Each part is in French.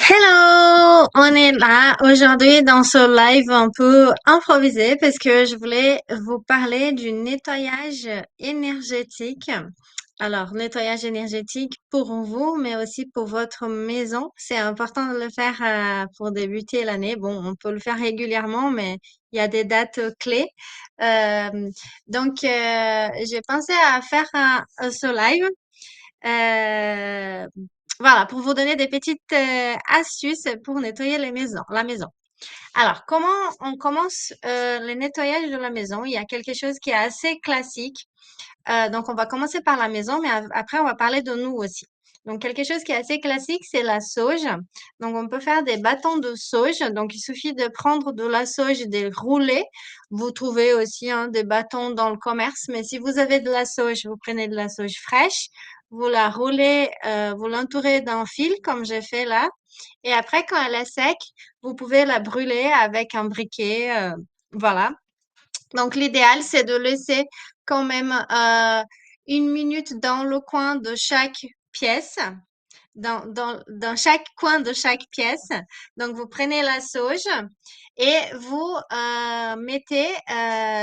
Hello! On est là aujourd'hui dans ce live un peu improvisé parce que je voulais vous parler du nettoyage énergétique. Alors, nettoyage énergétique pour vous, mais aussi pour votre maison. C'est important de le faire pour débuter l'année. Bon, on peut le faire régulièrement, mais il y a des dates clés. Euh, j'ai pensé à faire ce live euh, voilà, pour vous donner des petites astuces pour nettoyer la maison. Alors, comment on commence le nettoyage de la maison? Il y a quelque chose qui est assez classique. Donc, on va commencer par la maison, mais après, on va parler de nous aussi. Donc, quelque chose qui est assez classique, c'est la sauge. Donc, on peut faire des bâtons de sauge. Donc, il suffit de prendre de la sauge, des roulés. Vous trouvez aussi des bâtons dans le commerce, mais si vous avez de la sauge, vous prenez de la sauge fraîche, vous la roulez, vous l'entourez d'un fil, comme j'ai fait là. Et après, quand elle est sec, vous pouvez la brûler avec un briquet. Voilà. Donc, l'idéal, c'est de laisser quand même 1 minute dans le coin de chaque pièce, dans chaque coin de chaque pièce. Donc, vous prenez la sauge et vous mettez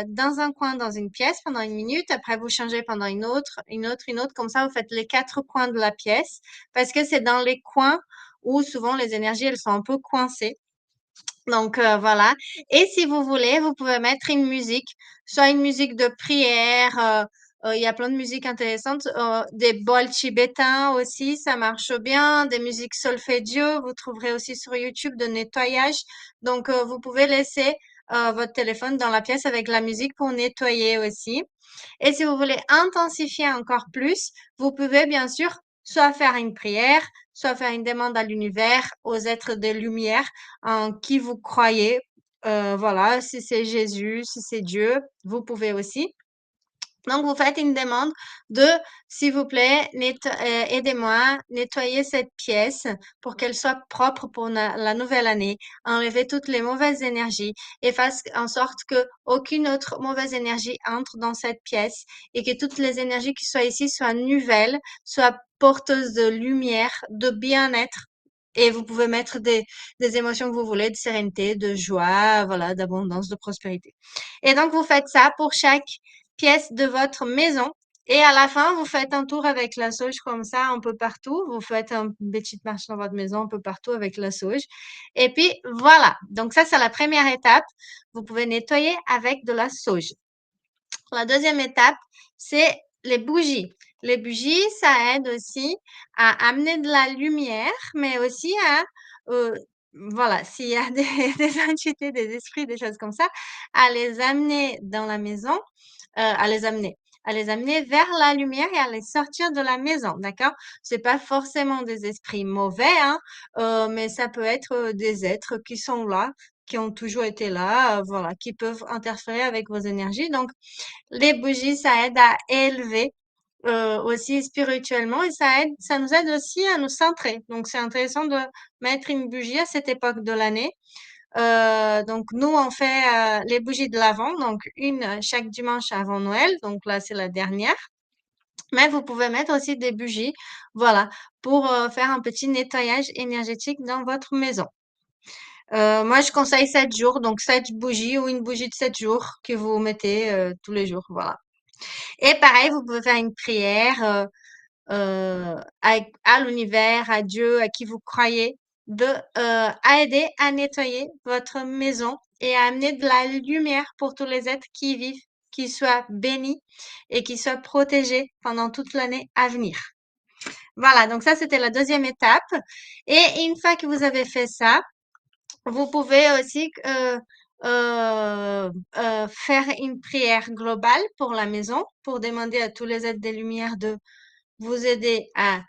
dans un coin dans une pièce pendant 1 minute. Après, vous changez pendant une autre, une autre, une autre. Comme ça, vous faites les 4 coins de la pièce parce que c'est dans les coins où souvent les énergies, elles sont un peu coincées. Donc voilà. Et si vous voulez, vous pouvez mettre une musique, soit une musique de prière. Il y a plein de musiques intéressantes. Des bols tibétains aussi, ça marche bien. Des musiques solféggio, vous trouverez aussi sur YouTube de nettoyage. Donc vous pouvez laisser votre téléphone dans la pièce avec la musique pour nettoyer aussi. Et si vous voulez intensifier encore plus, vous pouvez bien sûr soit faire une prière, soit faire une demande à l'univers, aux êtres de lumière en qui vous croyez. Voilà, si c'est Jésus, si c'est Dieu, vous pouvez aussi. Donc, vous faites une demande de, s'il vous plaît, aidez-moi, nettoyer cette pièce pour qu'elle soit propre pour la nouvelle année, enlever toutes les mauvaises énergies et fasse en sorte que aucune autre mauvaise énergie entre dans cette pièce et que toutes les énergies qui soient ici soient nouvelles, soient porteuses de lumière, de bien-être. Et vous pouvez mettre des émotions que vous voulez, de sérénité, de joie, voilà, d'abondance, de prospérité. Et donc, vous faites ça pour chaque pièce de votre maison. Et à la fin, vous faites un tour avec la sauge comme ça, un peu partout. Vous faites une petite marche dans votre maison un peu partout avec la sauge. Et puis, voilà. Donc ça, c'est la première étape. Vous pouvez nettoyer avec de la sauge. La deuxième étape, c'est les bougies. Les bougies, ça aide aussi à amener de la lumière, mais aussi à, voilà, s'il y a des entités, des esprits, des choses comme ça, à les amener dans la maison, à les amener vers la lumière et à les sortir de la maison, d'accord? C'est pas forcément des esprits mauvais, hein, mais ça peut être des êtres qui sont là, qui ont toujours été là, voilà, qui peuvent interférer avec vos énergies. Donc, les bougies, ça aide à élever aussi spirituellement et ça nous aide aussi à nous centrer. Donc, c'est intéressant de mettre une bougie à cette époque de l'année. Donc, nous, on fait les bougies de l'Avent, donc une chaque dimanche avant Noël. Donc là, c'est la dernière. Mais vous pouvez mettre aussi des bougies, voilà, pour faire un petit nettoyage énergétique dans votre maison. Moi, je conseille 7 jours, donc 7 bougies ou une bougie de 7 jours que vous mettez tous les jours, voilà. Et pareil, vous pouvez faire une prière à l'univers, à Dieu, à qui vous croyez, à aider à nettoyer votre maison et à amener de la lumière pour tous les êtres qui y vivent, qui soient bénis et qui soient protégés pendant toute l'année à venir. Voilà, donc ça, c'était la deuxième étape. Et une fois que vous avez fait ça, vous pouvez aussi faire une prière globale pour la maison, pour demander à tous les êtres des lumières de vous aider à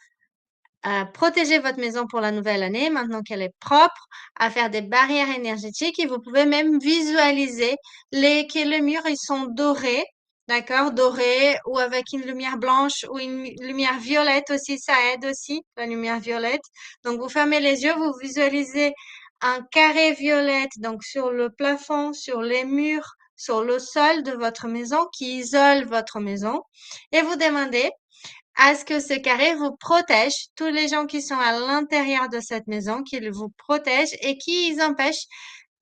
protéger votre maison pour la nouvelle année, maintenant qu'elle est propre, à faire des barrières énergétiques et vous pouvez même visualiser que les murs, ils sont dorés, d'accord, dorés ou avec une lumière blanche ou une lumière violette aussi, ça aide aussi, la lumière violette. Donc, vous fermez les yeux, vous visualisez un carré violette, donc sur le plafond, sur les murs, sur le sol de votre maison qui isole votre maison et vous demandez à ce que ce carré vous protège, tous les gens qui sont à l'intérieur de cette maison, qu'il vous protège et qu'ils empêchent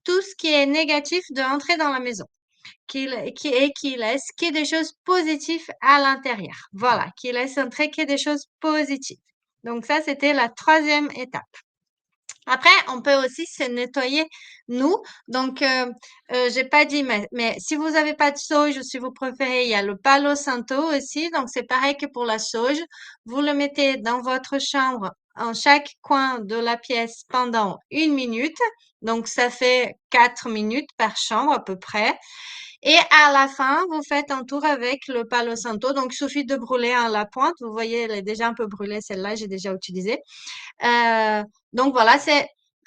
tout ce qui est négatif de entrer dans la maison. Qui laisse que des choses positives à l'intérieur. Voilà, qui laisse entrer que des choses positives. Donc ça, c'était la troisième étape. Après, on peut aussi se nettoyer nous. Donc, j'ai pas dit, mais si vous avez pas de sauge ou si vous préférez, il y a le Palo Santo aussi. Donc, c'est pareil que pour la sauge. Vous le mettez dans votre chambre, en chaque coin de la pièce pendant 1 minute. Donc, ça fait 4 minutes par chambre à peu près. Et à la fin, vous faites un tour avec le Palo Santo. Donc, il suffit de brûler à la pointe. Vous voyez, elle est déjà un peu brûlée, celle-là, j'ai déjà utilisé. Euh, donc voilà,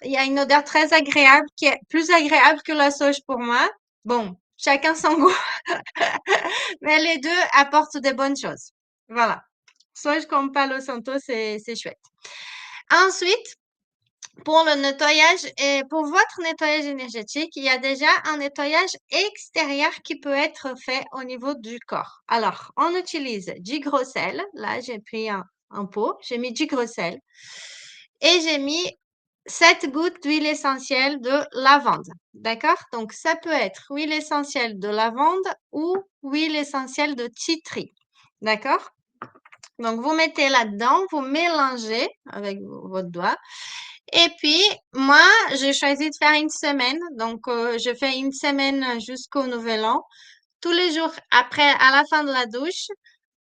il y a une odeur très agréable qui est plus agréable que la sauge pour moi. Bon, chacun son goût, mais les deux apportent des bonnes choses. Voilà. Sauge comme Palo Santo, c'est chouette. Ensuite, pour le nettoyage et pour votre nettoyage énergétique, il y a déjà un nettoyage extérieur qui peut être fait au niveau du corps. Alors, on utilise du gros sel. Là, j'ai pris un pot, j'ai mis du gros sel et j'ai mis 7 gouttes d'huile essentielle de lavande. D'accord? Donc, ça peut être huile essentielle de lavande ou huile essentielle de titri. D'accord? Donc, vous mettez là-dedans, vous mélangez avec votre doigt. Et puis, moi, j'ai choisi de faire une semaine. Donc, je fais une semaine jusqu'au Nouvel An. Tous les jours après, à la fin de la douche,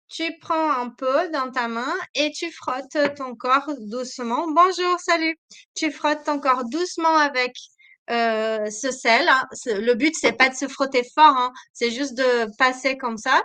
tu prends un peu dans ta main et tu frottes ton corps doucement. Bonjour, salut. Tu frottes ton corps doucement avec ce sel, hein. Le but, c'est pas de se frotter fort, hein. C'est juste de passer comme ça.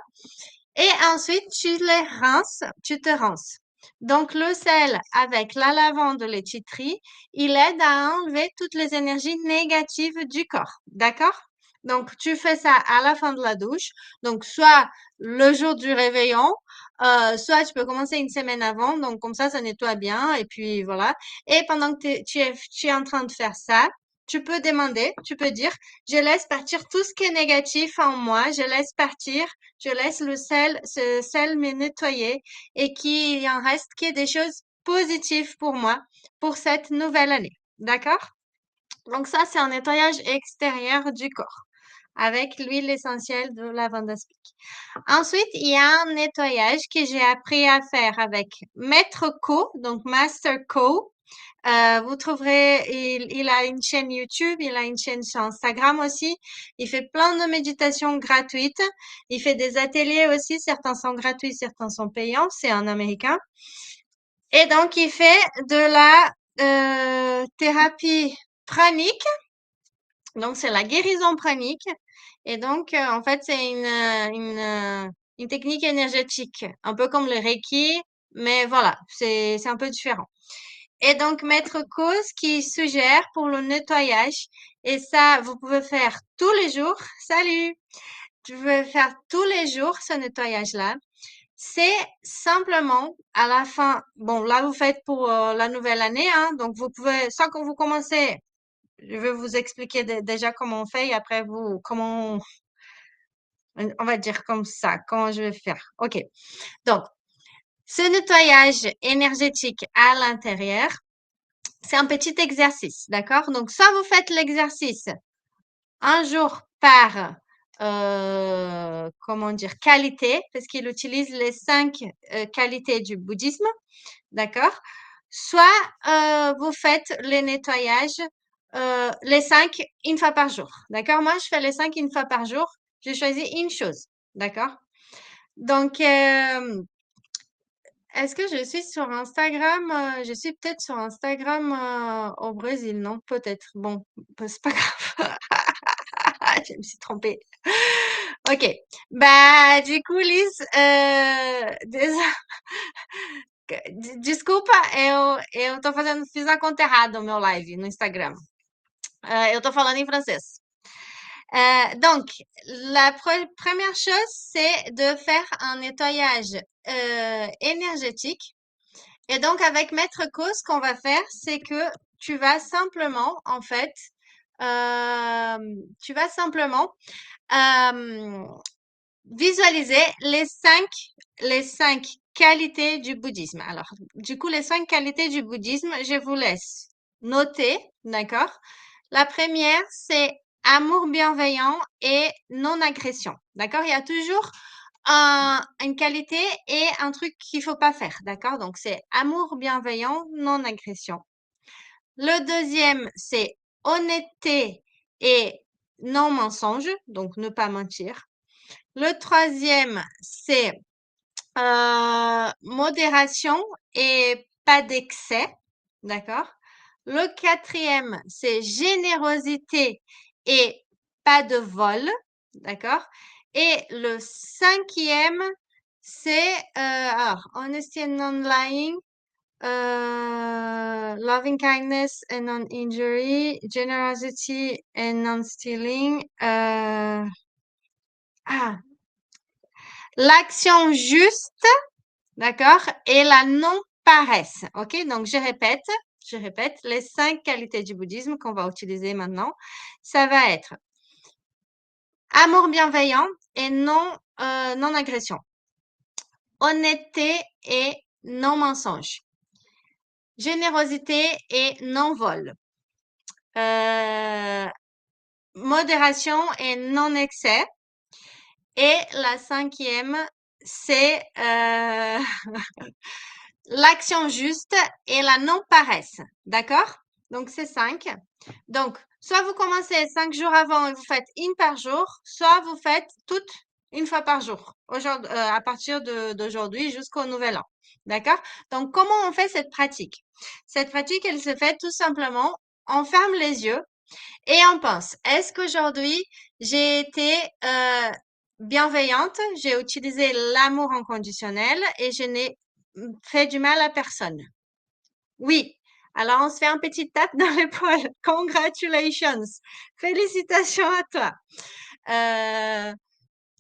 Et ensuite, tu te rinces. Donc, le sel avec la lavande, les titris, il aide à enlever toutes les énergies négatives du corps. D'accord? Donc, tu fais ça à la fin de la douche. Donc, soit le jour du réveillon, soit tu peux commencer une semaine avant. Donc, comme ça nettoie bien. Et puis, voilà. Et pendant que tu es en train de faire ça, tu peux dire, je laisse partir tout ce qui est négatif en moi. Je laisse ce sel me nettoyer et qu'il en reste que des choses positives pour moi pour cette nouvelle année. D'accord? Donc ça, c'est un nettoyage extérieur du corps avec l'huile essentielle de lavande aspic. Ensuite, il y a un nettoyage que j'ai appris à faire avec Maître Co, donc Master Co. Vous trouverez, il a une chaîne YouTube, il a une chaîne sur Instagram aussi. Il fait plein de méditations gratuites. Il fait des ateliers aussi. Certains sont gratuits, certains sont payants. C'est un Américain. Et donc, il fait de la thérapie pranique. Donc, c'est la guérison pranique. Et donc, en fait, c'est une technique énergétique, un peu comme le Reiki, mais voilà, c'est un peu différent. Et donc, Maître Cause qui suggère pour le nettoyage, et ça, vous pouvez faire tous les jours. Salut! Tu veux faire tous les jours ce nettoyage-là. C'est simplement à la fin, bon, là, vous faites pour la nouvelle année, hein, donc vous pouvez, sans que vous commencez, je vais vous expliquer déjà comment on fait et après on va dire comme ça, comment je vais faire. OK. Donc, ce nettoyage énergétique à l'intérieur, c'est un petit exercice, d'accord? Donc, soit vous faites l'exercice un jour par, comment dire, qualité, parce qu'il utilise les 5 qualités du bouddhisme, d'accord? Soit vous faites les nettoyages, les 5 une fois par jour, d'accord? Moi, je fais les 5 une fois par jour. J'ai choisi une chose, d'accord? Donc, est-ce que je suis sur Instagram? Je suis peut-être sur Instagram au Brésil, non? Peut-être. Bon, bah, c'est pas grave. Je me suis trompée. Ok. Bah, du coup, Liz, desculpa, eu tô fiz a conta errada no meu live no Instagram. Eu tô falando em francês. Donc, la première chose, c'est de faire un nettoyage énergétique. Et donc, avec Maître Co, ce qu'on va faire, c'est que tu vas simplement, en fait, tu vas simplement visualiser les 5 qualités du bouddhisme. Alors, du coup, les 5 qualités du bouddhisme, je vous laisse noter, d'accord? La première, c'est amour bienveillant et non-agression, d'accord? Il y a toujours une qualité et un truc qu'il faut pas faire, d'accord? Donc, c'est amour bienveillant, non-agression. Le deuxième, c'est honnêteté et non-mensonge, donc ne pas mentir. Le troisième, c'est modération et pas d'excès, d'accord? Le quatrième, c'est générosité et pas de vol, d'accord? Et le cinquième, c'est alors honesty and non-lying, loving kindness and non-injury, generosity and non-stealing, l'action juste, d'accord, et la non-paresse. OK? Donc, je répète, les 5 qualités du bouddhisme qu'on va utiliser maintenant, ça va être amour bienveillant et non-agression, honnêteté et non-mensonge, générosité et non-vol, modération et non-excès. Et la cinquième, c'est l'action juste et la non-paresse. D'accord? Donc, c'est 5. Donc, soit vous commencez 5 jours avant et vous faites une par jour, soit vous faites toutes une fois par jour, à partir d'aujourd'hui jusqu'au nouvel an. D'accord? Donc, comment on fait cette pratique? Cette pratique, elle se fait tout simplement, on ferme les yeux et on pense, est-ce qu'aujourd'hui, j'ai été bienveillante, j'ai utilisé l'amour inconditionnel et je n'ai fait du mal à personne? Oui. Alors, on se fait un petit tape dans l'épaule. Congratulations. Félicitations à toi.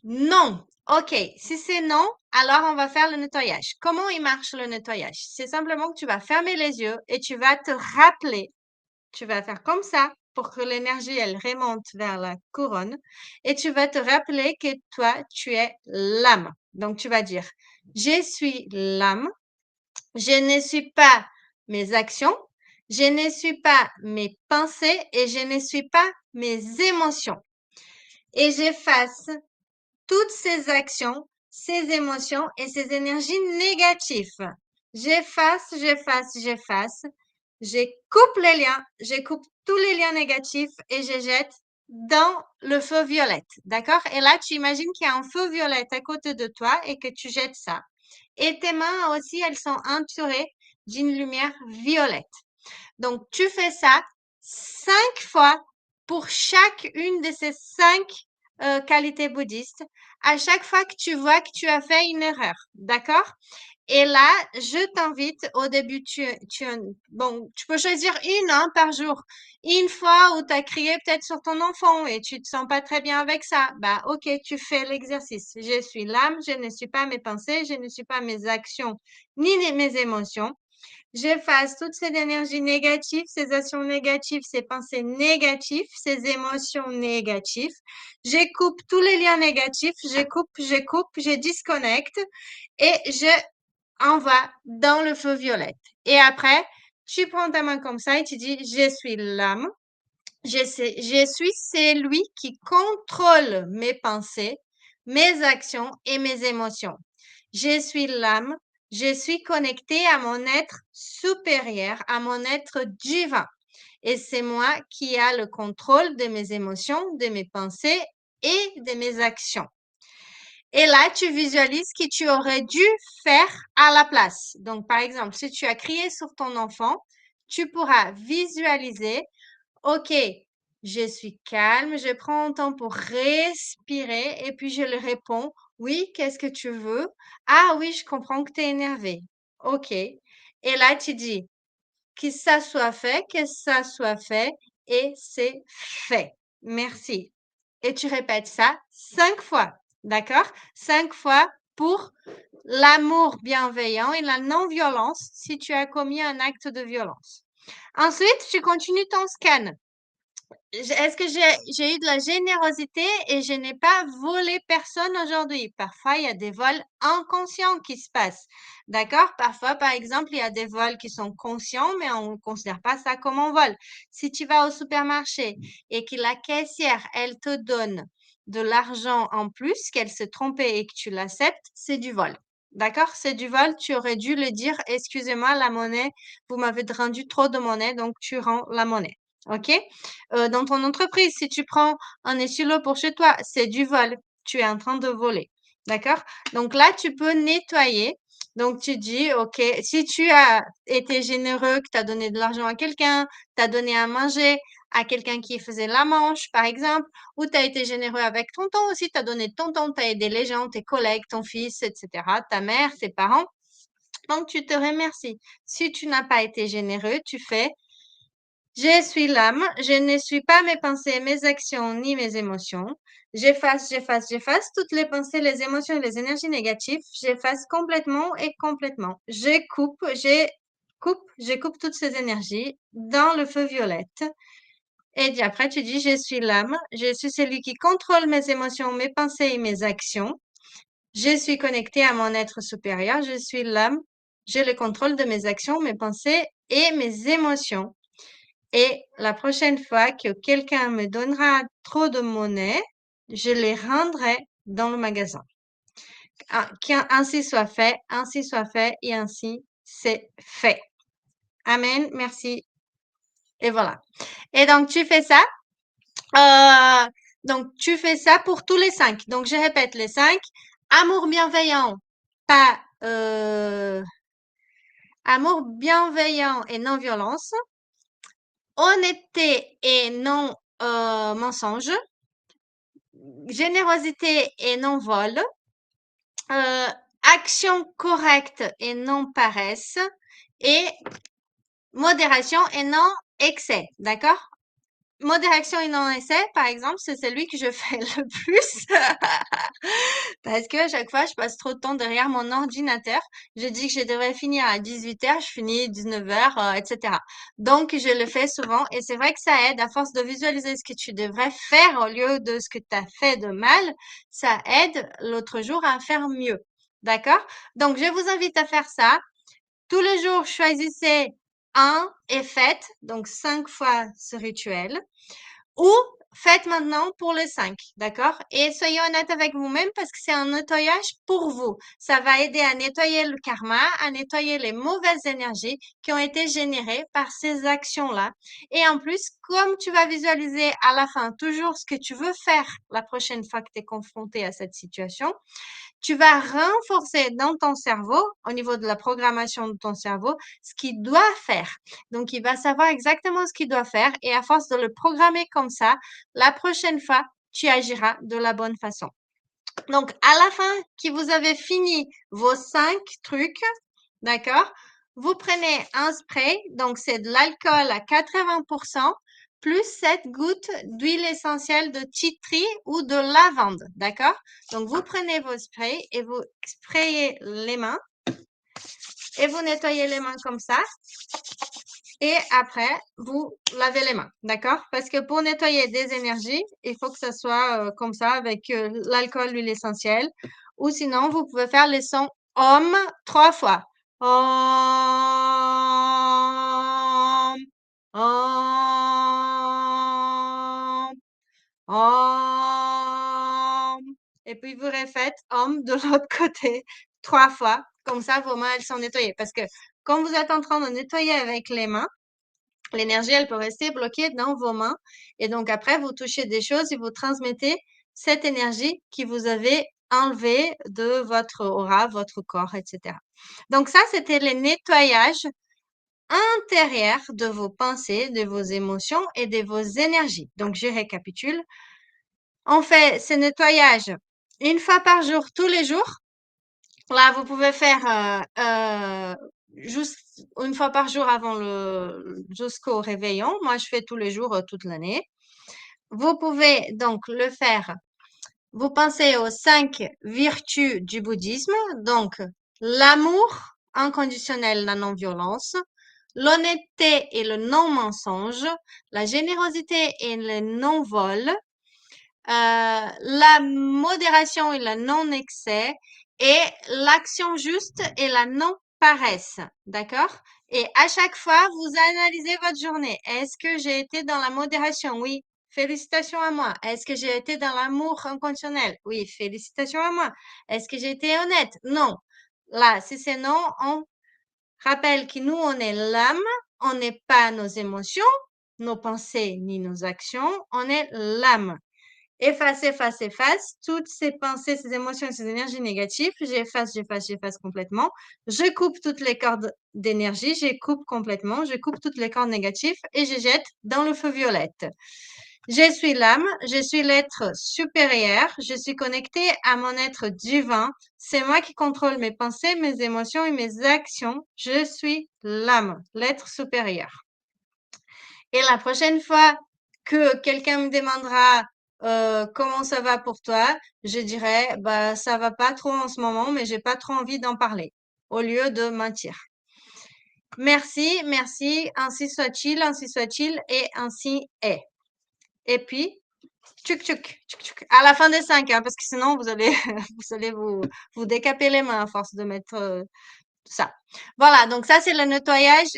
Non. OK. Si c'est non, alors on va faire le nettoyage. Comment il marche le nettoyage? C'est simplement que tu vas fermer les yeux et tu vas te rappeler. Tu vas faire comme ça pour que l'énergie, elle remonte vers la couronne et tu vas te rappeler que toi, tu es l'âme. Donc, tu vas dire, je suis l'âme. Je ne suis pas mes actions, je ne suis pas mes pensées et je ne suis pas mes émotions. Et j'efface toutes ces actions, ces émotions et ces énergies négatives. J'efface, j'efface, j'efface. Je coupe les liens, je coupe tous les liens négatifs et je jette dans le feu violette. D'accord? Et là, tu imagines qu'il y a un feu violette à côté de toi et que tu jettes ça. Et tes mains aussi, elles sont entourées d'une lumière violette. Donc, tu fais ça 5 fois pour chacune de ces 5 qualités bouddhistes. À chaque fois que tu vois que tu as fait une erreur, d'accord? Et là, je t'invite, au début, tu peux choisir une par jour. Une fois où tu as crié peut-être sur ton enfant et tu te sens pas très bien avec ça, bah ok, tu fais l'exercice. Je suis l'âme, je ne suis pas mes pensées, je ne suis pas mes actions ni mes émotions. J'efface toute cette énergie négative, ces actions négatives, ces pensées négatives, ces émotions négatives. Je coupe tous les liens négatifs, je disconnecte et je envoie dans le feu violette. Et après, tu prends ta main comme ça et tu dis, je suis l'âme. Je suis celui qui contrôle mes pensées, mes actions et mes émotions. Je suis l'âme. Je suis connecté à mon être supérieur, à mon être divin. Et c'est moi qui a le contrôle de mes émotions, de mes pensées et de mes actions. Et là, tu visualises ce que tu aurais dû faire à la place. Donc, par exemple, si tu as crié sur ton enfant, tu pourras visualiser, OK, je suis calme, je prends un temps pour respirer et puis je le réponds, oui, qu'est-ce que tu veux? Ah oui, je comprends que tu es énervé. OK. Et là, tu dis, que ça soit fait, que ça soit fait et c'est fait. Merci. Et tu répètes ça 5 fois. D'accord? 5 fois pour l'amour bienveillant et la non-violence si tu as commis un acte de violence. Ensuite, tu continues ton scan. Est-ce que j'ai eu de la générosité et je n'ai pas volé personne aujourd'hui? Parfois, il y a des vols inconscients qui se passent. D'accord? Parfois, par exemple, il y a des vols qui sont conscients, mais on ne considère pas ça comme un vol. Si tu vas au supermarché et que la caissière, elle te donne de l'argent en plus, qu'elle s'est trompée et que tu l'acceptes, c'est du vol. D'accord? C'est du vol. Tu aurais dû le dire, excusez-moi, la monnaie, vous m'avez rendu trop de monnaie, donc tu rends la monnaie. OK? Dans ton entreprise, si tu prends un échelo pour chez toi, c'est du vol. Tu es en train de voler. D'accord? Donc là, tu peux nettoyer. Donc tu dis, OK, si tu as été généreux, que tu as donné de l'argent à quelqu'un, tu as donné à manger à quelqu'un qui faisait la manche, par exemple, ou tu as été généreux avec ton temps aussi, tu as donné ton temps, tu as aidé les gens, tes collègues, ton fils, etc., ta mère, tes parents. Donc tu te remercies. Si tu n'as pas été généreux, tu fais je suis l'âme, je ne suis pas mes pensées, mes actions ni mes émotions. J'efface toutes les pensées, les émotions et les énergies négatives. J'efface complètement et complètement. Je coupe toutes ces énergies dans le feu violette. Et puis après, tu dis, je suis l'âme, je suis celui qui contrôle mes émotions, mes pensées et mes actions. Je suis connecté à mon être supérieur, je suis l'âme, j'ai le contrôle de mes actions, mes pensées et mes émotions. Et la prochaine fois que quelqu'un me donnera trop de monnaie, je les rendrai dans le magasin. Ainsi soit fait et ainsi c'est fait. Amen, merci. Et voilà. Et donc tu fais ça. Donc tu fais ça pour tous les 5. Donc je répète les 5. Amour bienveillant, pas amour bienveillant et non violence. Honnêteté et non mensonge. Générosité et non vol, euh, action correcte et non paresse, et modération et non excès, d'accord? Modération et non excès, par exemple, c'est celui que je fais le plus parce que à chaque fois, je passe trop de temps derrière mon ordinateur. Je dis que je devrais finir à 18h, je finis 19h, etc. Donc, je le fais souvent et c'est vrai que ça aide à force de visualiser ce que tu devrais faire au lieu de ce que tu as fait de mal. Ça aide l'autre jour à faire mieux. D'accord? Donc, je vous invite à faire ça. Tous les jours, choisissez un et faites, donc 5 fois ce rituel. Ou faites maintenant pour les 5, d'accord? Et soyez honnête avec vous-même parce que c'est un nettoyage pour vous. Ça va aider à nettoyer le karma, à nettoyer les mauvaises énergies qui ont été générées par ces actions-là. Et en plus, comme tu vas visualiser à la fin toujours ce que tu veux faire la prochaine fois que tu es confronté à cette situation, tu vas renforcer dans ton cerveau, au niveau de la programmation de ton cerveau, ce qu'il doit faire. Donc, il va savoir exactement ce qu'il doit faire et à force de le programmer comme ça, la prochaine fois, tu agiras de la bonne façon. Donc, à la fin, que vous avez fini vos 5 trucs, d'accord? Vous prenez un spray, donc c'est de l'alcool à 80%, plus 7 gouttes d'huile essentielle de tea tree ou de lavande, d'accord? Donc, vous prenez vos sprays et vous sprayez les mains et vous nettoyez les mains comme ça. Et après, vous lavez les mains, d'accord? Parce que pour nettoyer des énergies, il faut que ça soit comme ça avec l'alcool, l'huile essentielle. Ou sinon, vous pouvez faire les sons OM 3 fois. OM, OM, OM. Et puis vous refaites OM de l'autre côté 3 fois. Comme ça, vos mains, elles sont nettoyées. Parce que quand vous êtes en train de nettoyer avec les mains, l'énergie, elle peut rester bloquée dans vos mains. Et donc, après, vous touchez des choses et vous transmettez cette énergie qui vous avez enlevée de votre aura, votre corps, etc. Donc, ça, c'était les nettoyages intérieurs de vos pensées, de vos émotions et de vos énergies. Donc, je récapitule. On fait ces nettoyages une fois par jour, tous les jours. Là, vous pouvez faire juste une fois par jour avant jusqu'au réveillon. Moi, je fais tous les jours, toute l'année. Vous pouvez donc le faire. Vous pensez aux 5 vertus du bouddhisme. Donc, l'amour inconditionnel, la non-violence, l'honnêteté et le non-mensonge, la générosité et le non-vol, la modération et le non-excès et l'action juste et la non-paresse. D'accord? Et à chaque fois, vous analysez votre journée. Est-ce que j'ai été dans la modération? Oui. Félicitations à moi. Est-ce que j'ai été dans l'amour inconditionnel? Oui. Félicitations à moi. Est-ce que j'ai été honnête? Non. Là, si c'est non, on rappelle que nous, on est l'âme, on n'est pas nos émotions, nos pensées ni nos actions, on est l'âme. Efface, efface, efface. Toutes ces pensées, ces émotions, ces énergies négatives, j'efface, j'efface, j'efface complètement. Je coupe toutes les cordes d'énergie, je coupe complètement, je coupe toutes les cordes négatives et je jette dans le feu violette. Je suis l'âme, je suis l'être supérieur, je suis connecté à mon être divin. C'est moi qui contrôle mes pensées, mes émotions et mes actions. Je suis l'âme, l'être supérieur. Et la prochaine fois que quelqu'un me demandera comment ça va pour toi, je dirais bah ça va pas trop en ce moment, mais j'ai pas trop envie d'en parler, au lieu de mentir. Merci, merci, ainsi soit-il, et ainsi est. Et puis, tchouk tchouk, tchouk tchouk, à la fin des 5, hein, parce que sinon vous allez vous allez vous décaper les mains à force de mettre ça. Voilà, donc ça, c'est le nettoyage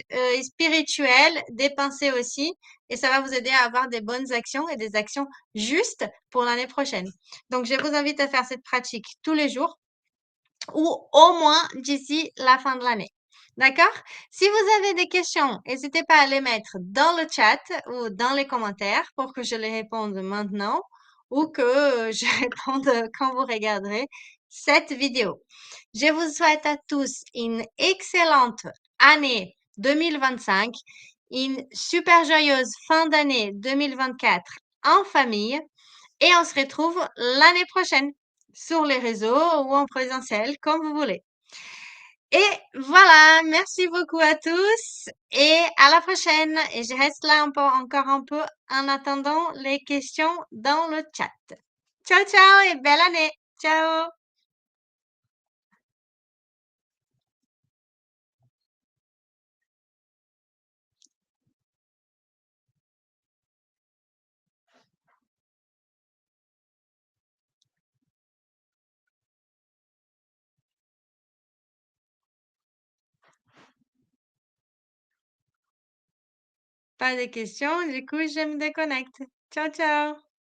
spirituel des pensées aussi. Et ça va vous aider à avoir des bonnes actions et des actions justes pour l'année prochaine. Donc, je vous invite à faire cette pratique tous les jours ou au moins d'ici la fin de l'année. D'accord? Si vous avez des questions, n'hésitez pas à les mettre dans le chat ou dans les commentaires pour que je les réponde maintenant ou que je réponde quand vous regarderez cette vidéo. Je vous souhaite à tous une excellente année 2025, une super joyeuse fin d'année 2024 en famille et on se retrouve l'année prochaine sur les réseaux ou en présentiel, comme vous voulez. Et voilà, merci beaucoup à tous et à la prochaine. Et je reste là encore un peu en attendant les questions dans le chat. Ciao, ciao et belle année. Ciao. Pas de questions, du coup, je me déconnecte. Ciao, ciao.